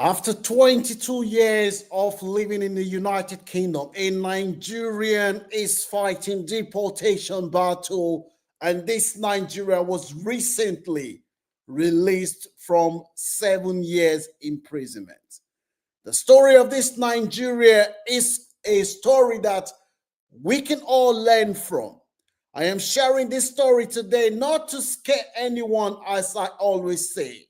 After 22 years of living in the United Kingdom, a Nigerian is fighting deportation battle, and this Nigeria was recently released from 7 years imprisonment. The story of this Nigeria is a story that we can all learn from. I am sharing this story today not to scare anyone, as I always say.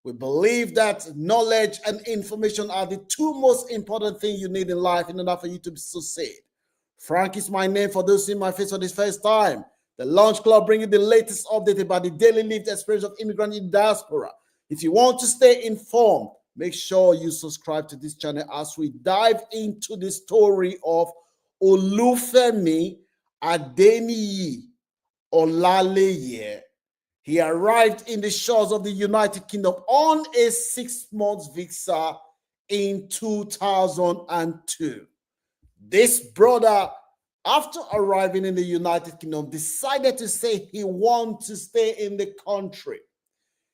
We believe that knowledge and information are the two most important things you need in life in order for you to succeed. Frank is my name for those seeing my face for this first time. The Launch Club brings you the latest update about the daily lived experience of immigrants in diaspora. If you want to stay informed, make sure you subscribe to this channel as we dive into the story of Olufemi Adenyi Ojaleye. He arrived in the shores of the United Kingdom on a 6-month visa in 2002. This brother, after arriving in the United Kingdom, decided to say he wants to stay in the country.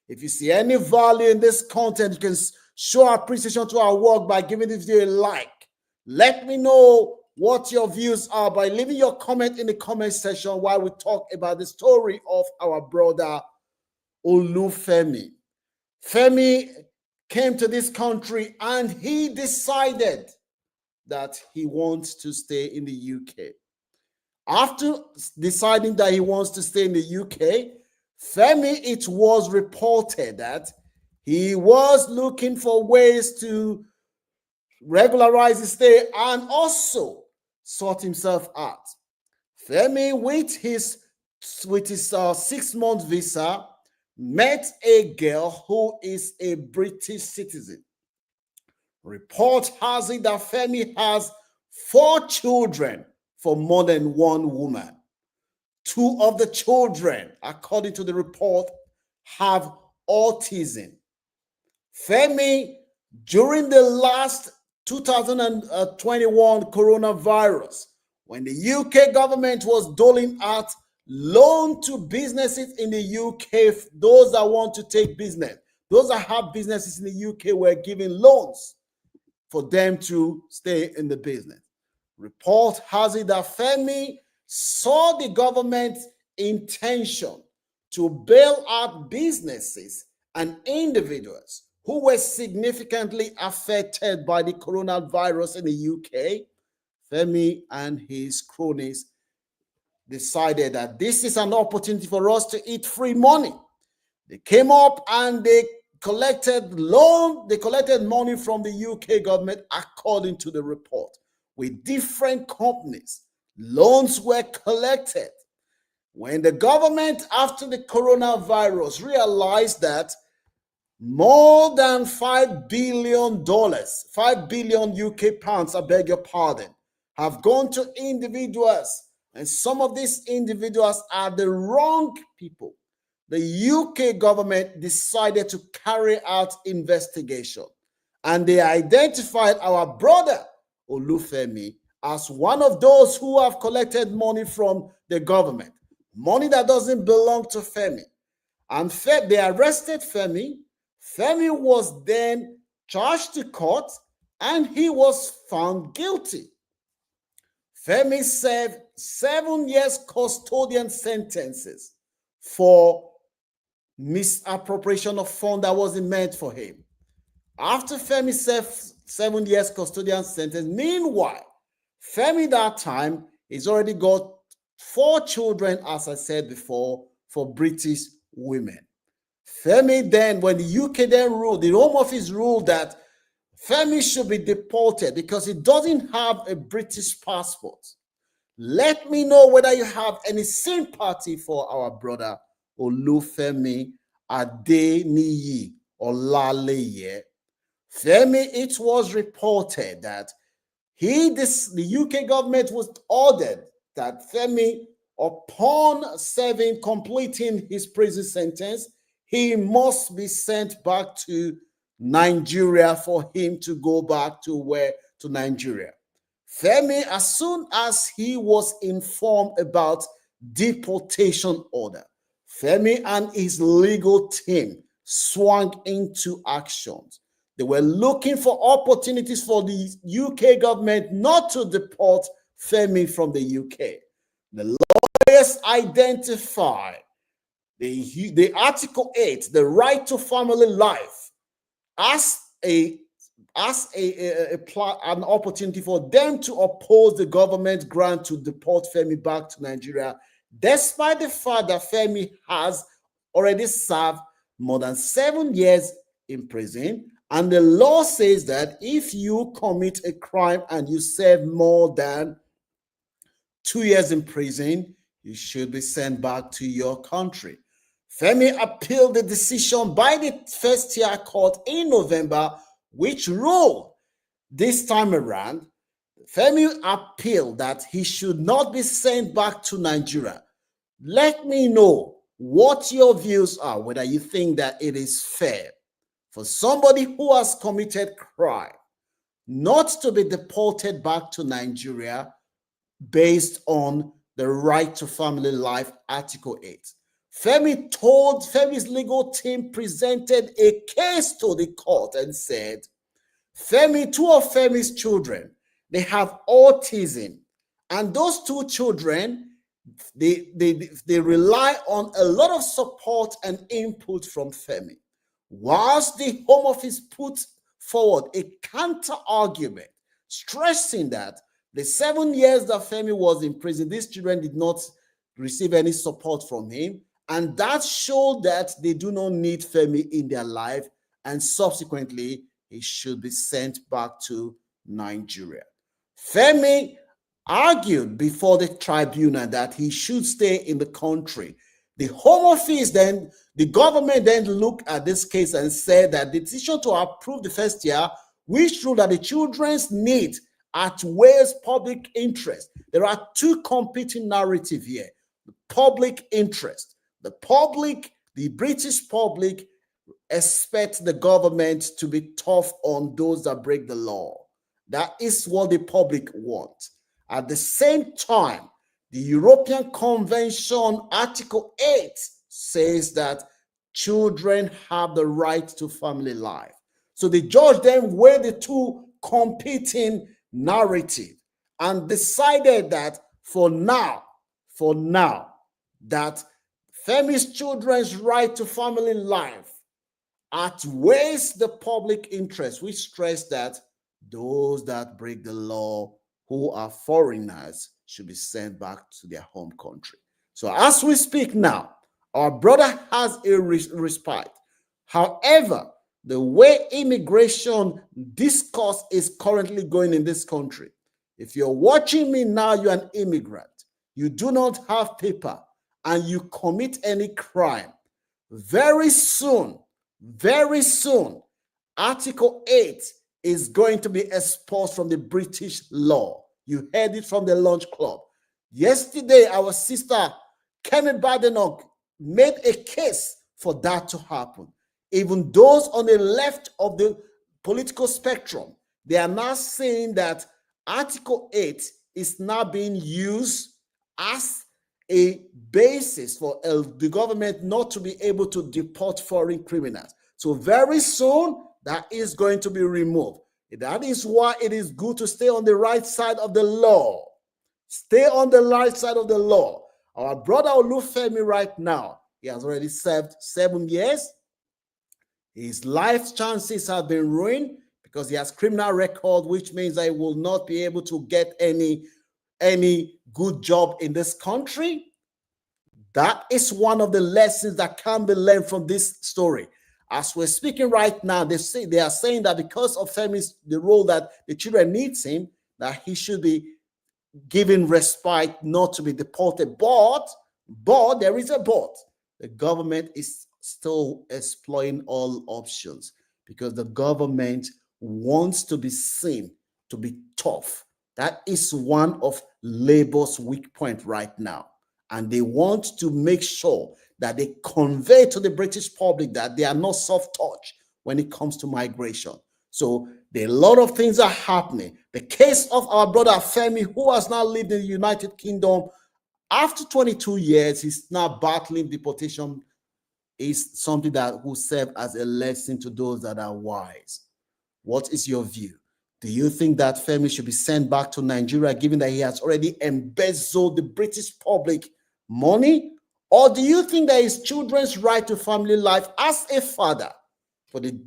If you see any value in this content, you can show appreciation to our work by giving this video a like. Let me know what your views are by leaving your comment in the comment section while we talk about the story of our brother Olufemi. Femi came to this country and he decided that he wants to stay in the UK. After deciding that he wants to stay in the UK, Femi, it was reported that he was looking for ways to regularize his stay and also sort himself out. Femi, with his 6-month visa, met a girl who is a British citizen. Report has it that Femi has 4 children for more than one woman. 2 of the children, according to the report, have autism. Femi, during the last 2021 coronavirus, when the UK government was doling out loan to businesses in the UK, those that want to take business, those that have businesses in the UK were given loans for them to stay in the business. Report has it that Femi saw the government's intention to bail out businesses and individuals who were significantly affected by the coronavirus in the UK. Femi and his cronies decided that this is an opportunity for us to eat free money. They came up and they collected money from the UK government, according to the report, with different companies. Loans were collected. When the government, after the coronavirus, realized that more than $5 billion, 5 billion UK pounds, I beg your pardon, have gone to individuals, and some of these individuals are the wrong people, the UK government decided to carry out investigation, and they identified our brother Olufemi as one of those who have collected money from the government, money that doesn't belong to Femi. And they arrested Femi. Femi was then charged to court and he was found guilty. Femi served 7 years custodian sentences for misappropriation of funds that wasn't meant for him. After Femi served 7 years custodian sentence, meanwhile, Femi that time has already got 4 children, as I said before, for British women. Femi then, when the UK then ruled, the Home Office ruled that Femi should be deported because he doesn't have a British passport. Let me know whether you have any sympathy for our brother Olufemi Adenyi Ojaleye. Femi, it was reported that the UK government was ordered that Femi, upon completing his prison sentence, he must be sent back to Nigeria for him to go back to Nigeria. Femi, as soon as he was informed about deportation order, Femi and his legal team swung into actions. They were looking for opportunities for the UK government not to deport Femi from the UK. The lawyers identify the Article 8, the right to family life, as an opportunity for them to oppose the government grant to deport Femi back to Nigeria, despite the fact that Femi has already served more than 7 years in prison. And the law says that if you commit a crime and you serve more than 2 years in prison, you should be sent back to your country. Femi appealed the decision by the first-tier court in November, which ruled this time around. Femi appealed that he should not be sent back to Nigeria. Let me know what your views are, whether you think that it is fair for somebody who has committed crime not to be deported back to Nigeria based on the right to family life, Article 8. Femi's legal team presented a case to the court and said, two of Femi's children, they have autism, and those two children, they rely on a lot of support and input from Femi. Whilst the Home Office put forward a counter argument, stressing that the 7 years that Femi was in prison, these children did not receive any support from him, and that showed that they do not need Femi in their life, and subsequently, he should be sent back to Nigeria. Femi argued before the tribunal that he should stay in the country. The Home Office then, the government then looked at this case and said that the decision to approve the first year, which ruled that the children's need outweighs public interest. There are two competing narratives here. The public interest. The British public expect the government to be tough on those that break the law. That is what the public want. At the same time, the European Convention, Article 8, says that children have the right to family life. So the judge then weighed the two competing narratives and decided that for now, that Femi's children's right to family life outweighs the public interest, which stressed that those that break the law who are foreigners should be sent back to their home country. So as we speak now, our brother has a respite. However, the way immigration discourse is currently going in this country, if you're watching me now, you're an immigrant, you do not have paper, and you commit any crime, very soon, Article 8 is going to be expulsed from the British law. You heard it from the Lunch Club. Yesterday, our sister, Kenneth Badenoch, made a case for that to happen. Even those on the left of the political spectrum, they are now saying that Article 8 is now being used as a basis for the government not to be able to deport foreign criminals. So very soon, that is going to be removed. That is why it is good to stay on the right side of the law. Stay on the right side of the law. Our brother Olufemi right now, he has already served 7 years. His life chances have been ruined because he has criminal record, which means that he will not be able to get any good job in this country. That is one of the lessons that can be learned from this story. As we're speaking right now, they are saying that because of the role that the children needs him, that he should be given respite not to be deported. But there is a but. The government is still exploring all options because the government wants to be seen to be tough. That is one of Labour's weak point right now. And they want to make sure that they convey to the British public that they are not soft touch when it comes to migration. So a lot of things are happening. The case of our brother Femi, who has now lived in the United Kingdom after 22 years, he's now battling deportation, is something that will serve as a lesson to those that are wise. What is your view? Do you think that Femi should be sent back to Nigeria, given that he has already embezzled the British public money? Or do you think that his children's right to family life as a father, for the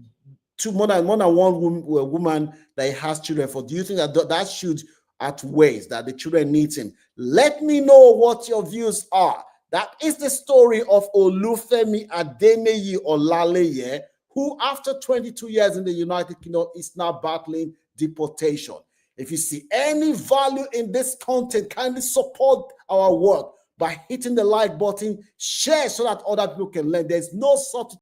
more than one woman that he has children for, do you think that that should outweigh that the children need him? Let me know what your views are. That is the story of Olufemi Adenyi Ojaleye, who after 22 years in the United Kingdom is now battling deportation. If you see any value in this content, kindly support our work by hitting the like button, share so that other people can learn. There's no substitute